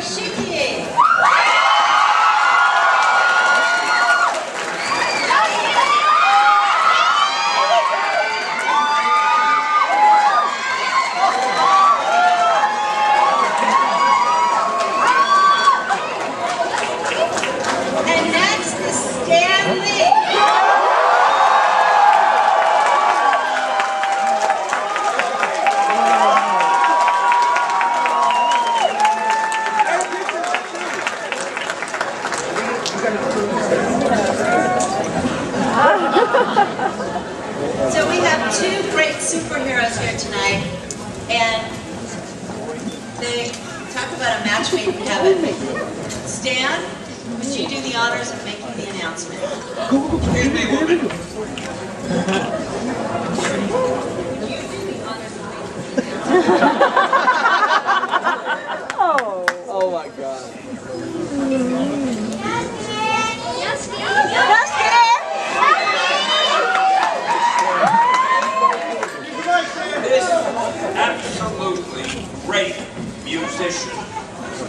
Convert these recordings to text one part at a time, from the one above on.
Yoshiki. And next is Stanley. So we have two great superheroes here tonight, and they talk about a match made in heaven. Stan, would you do the honors of making the announcement? Excuse me, woman. You do the honors of making the announcement. Oh my God. This absolutely great musician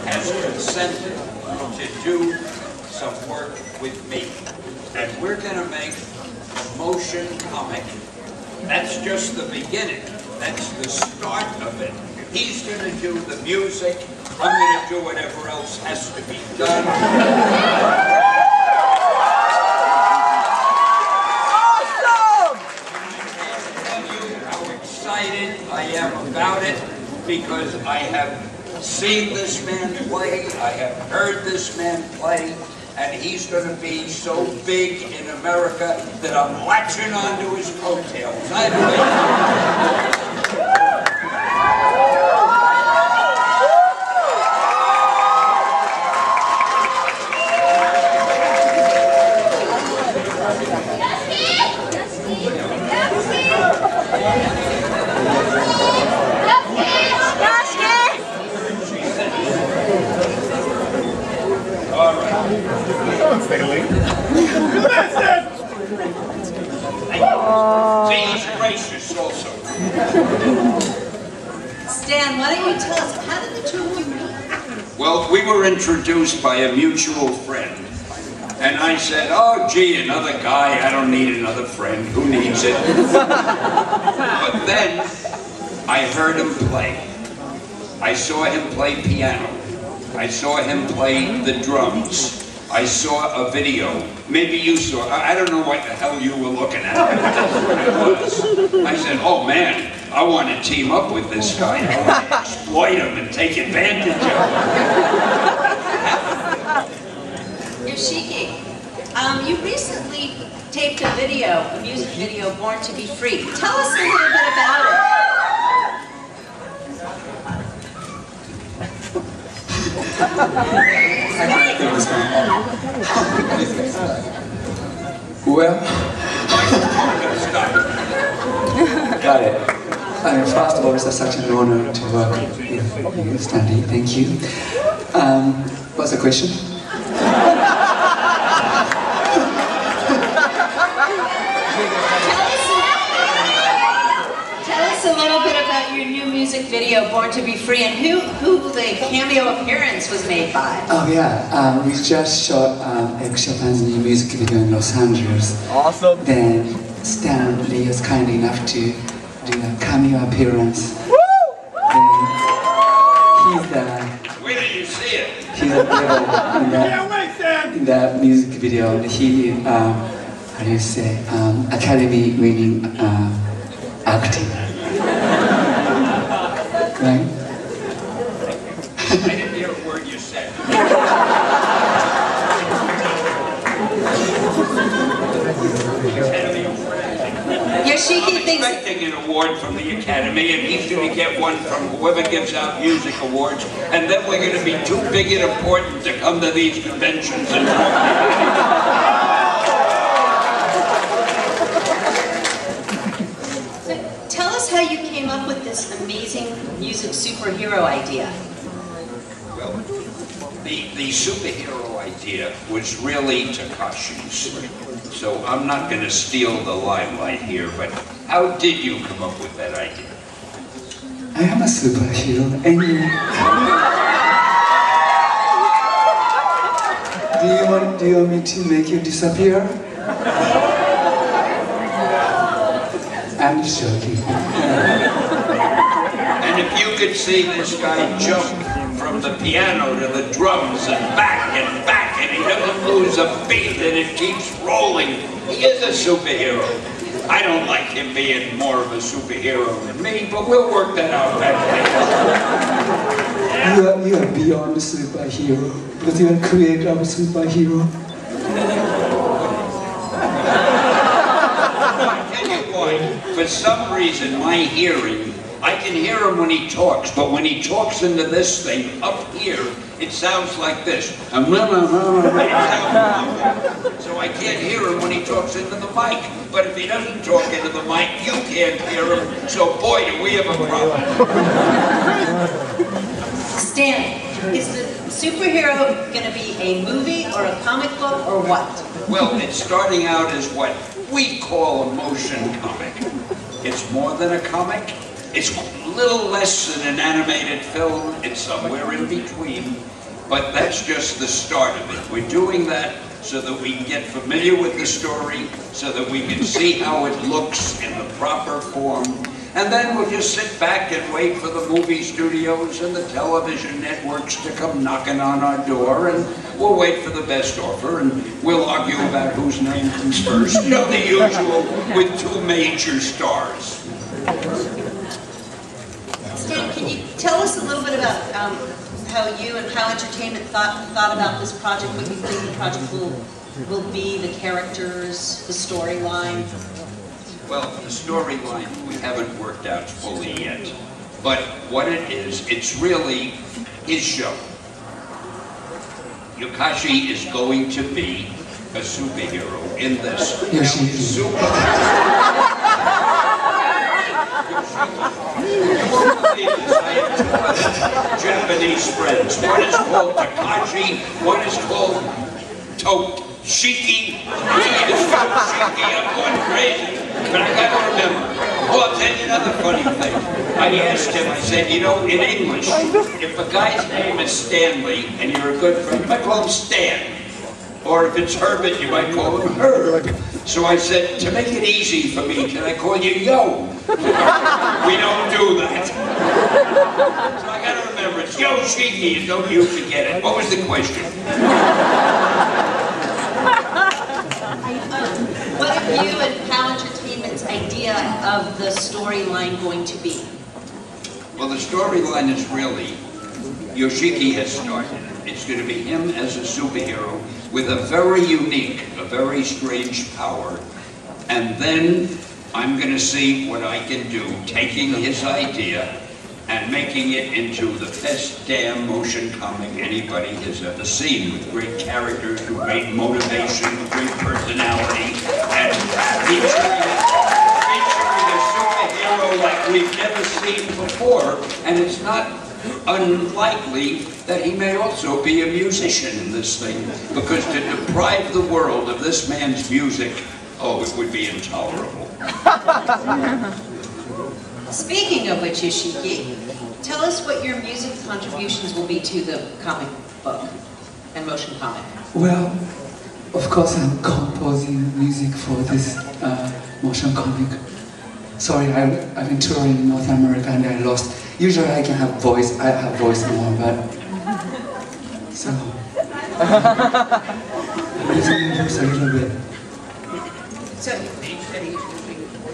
has consented to do some work with me. And we're going to make a motion comic. That's just the beginning. That's the start of it. He's going to do the music. I'm going to do whatever else has to be done. I am about it because I have seen this man play, I have heard this man play, and he's going to be so big in America that I'm latching onto his coattails. He's gracious also. Stan, why don't you tell us, how did the two of you meet? Well, we were introduced by a mutual friend. And I said, oh gee, another guy, I don't need another friend, who needs it? But then, I heard him play. I saw him play piano. I saw him play the drums. I saw a video. Maybe you saw. I don't know what the hell you were looking at. That's what it was. I said, oh man, I want to team up with this guy. I want to exploit him and take advantage of him. Yoshiki, you recently taped a video, a music video, Born to Be Free. Tell us a little bit about it. Well, got it. First of all, it's such an honor to work with you, Stanley. Thank you. What's the question? Tell us a little bit about your new music video, Born to Be Free, and who the cameo appearance was made by. Oh yeah, we just shot X-Japan's new music video in Los Angeles. Awesome. Then Stanley was kind enough to do a cameo appearance. Woo! Where did you see it? He's a devil in that music video. And he, how do you say, Academy-winning acting. Right? I didn't hear a word you said. Yoshiki thinks... I'm expecting an award from the Academy, and he's going to get one from whoever gives out music awards, and then we're going to be too big and important to come to these conventions and talk. Tell us how you came up with this amazing music superhero idea. Well, the superhero idea was really Takashi's. So I'm not going to steal the limelight here, but how did you come up with that idea? I am a superhero anyway. Do you want me to make you disappear? I'm just joking. And if you could see this guy jump from the piano to the drums and back, and he doesn't lose a beat, and it keeps rolling, he is a superhero. I don't like him being more of a superhero than me, but we'll work that out back later. You are beyond a superhero, because you are creator of a superhero. I tell you what, for some reason, my hearing, I can hear him when he talks, but when he talks into this thing up here, it sounds like this. It sounds like, so I can't hear him when he talks into the mic. But if he doesn't talk into the mic, you can't hear him. So boy, do we have a problem. Stan, is the superhero going to be a movie or a comic book or what? Well, it's starting out as what we call a motion comic. It's more than a comic. It's a little less than an animated film. It's somewhere in between. But that's just the start of it. We're doing that so that we can get familiar with the story, so that we can see how it looks in the proper form. And then we'll just sit back and wait for the movie studios and the television networks to come knocking on our door, and we'll wait for the best offer, and we'll argue about whose name comes first. You know, the usual with two major stars. Stan, can you tell us a little bit about how you and How Entertainment thought about this project, what you think the project will be, the characters, the storyline? Well, the storyline we haven't worked out fully yet. But what it is, it's really his show. Yoshiki is going to be a superhero in this. Yoshiki. I have two other Japanese friends. One is called Takashi, one is called Toshiki. He is Yoshiki. I'm going crazy. But I gotta remember. Oh, I'll tell you another funny thing. I asked him, I said, you know, in English, if a guy's name is Stanley and you're a good friend, you might call him Stan. Or if it's Herbert, you might call him Herb. So I said, to make it easy for me, can I call you Yo? We don't do that. So I gotta remember, it's Yoshiki, and don't you forget it. What was the question? What are you and How Entertainment's idea of the storyline going to be? Well, the storyline is really, Yoshiki has started. It's going to be him as a superhero with a very unique, a very strange power. And then I'm going to see what I can do, taking his idea and making it into the best damn motion comic anybody has ever seen, with great characters, with great motivation, with great personality, and featuring a superhero like we've never seen before. And it's not unlikely that he may also be a musician in this thing, because to deprive the world of this man's music, oh, it would be intolerable. Speaking of which, Yoshiki, tell us what your music contributions will be to the comic book and motion comic. Well, of course I'm composing music for this motion comic. Sorry, I've been touring in North America and I lost. Usually I can have voice, I have voice more, but so I'm using my voice a little bit. So,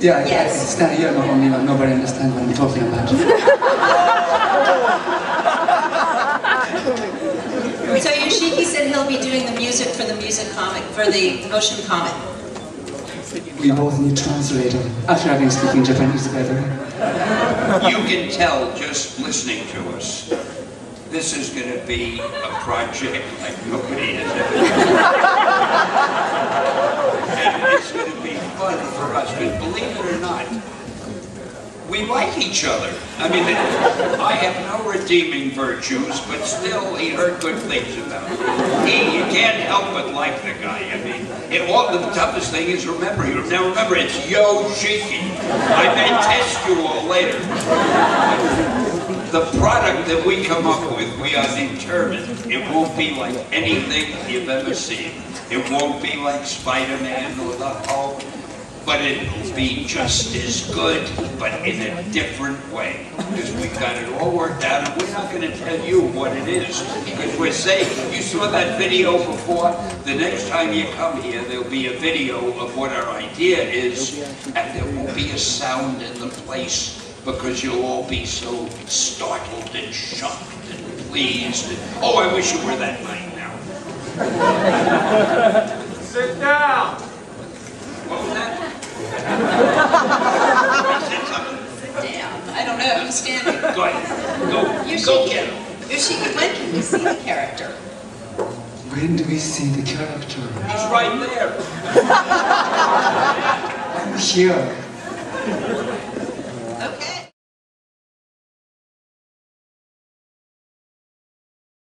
Yeah, yes. I stand here, nobody understands what I'm talking about. So Yoshiki said he'll be doing the music for the motion comic. We both need translator. Actually, I've been speaking Japanese together. You can tell just listening to us, this is going to be a project like nobody has ever done. And it's going to be fun for us, because believe it or not, we like each other. I mean, I have no redeeming virtues, but still, he heard good things about me. You can't help but like the guy. I mean, the toughest thing is remember. Now remember, it's Yoshiki. I may test you all later. The product that we come up with, we are determined. It won't be like anything you've ever seen. It won't be like Spider-Man or the Hulk, but it'll be just as good, but in a different way. Because we've got it all worked out, and we're not going to tell you what it is. Because we're saying, you saw that video before, the next time you come here, there'll be a video of what our idea is, and there won't be a sound in the place, because you'll all be so startled and shocked and pleased. And, oh, I wish you were that night now. Sit down. What was that? Sit down. I don't know. I'm standing. Go ahead. Go get him. Yoshiki, when can we see the character? When do we see the character? He's right there. I'm here.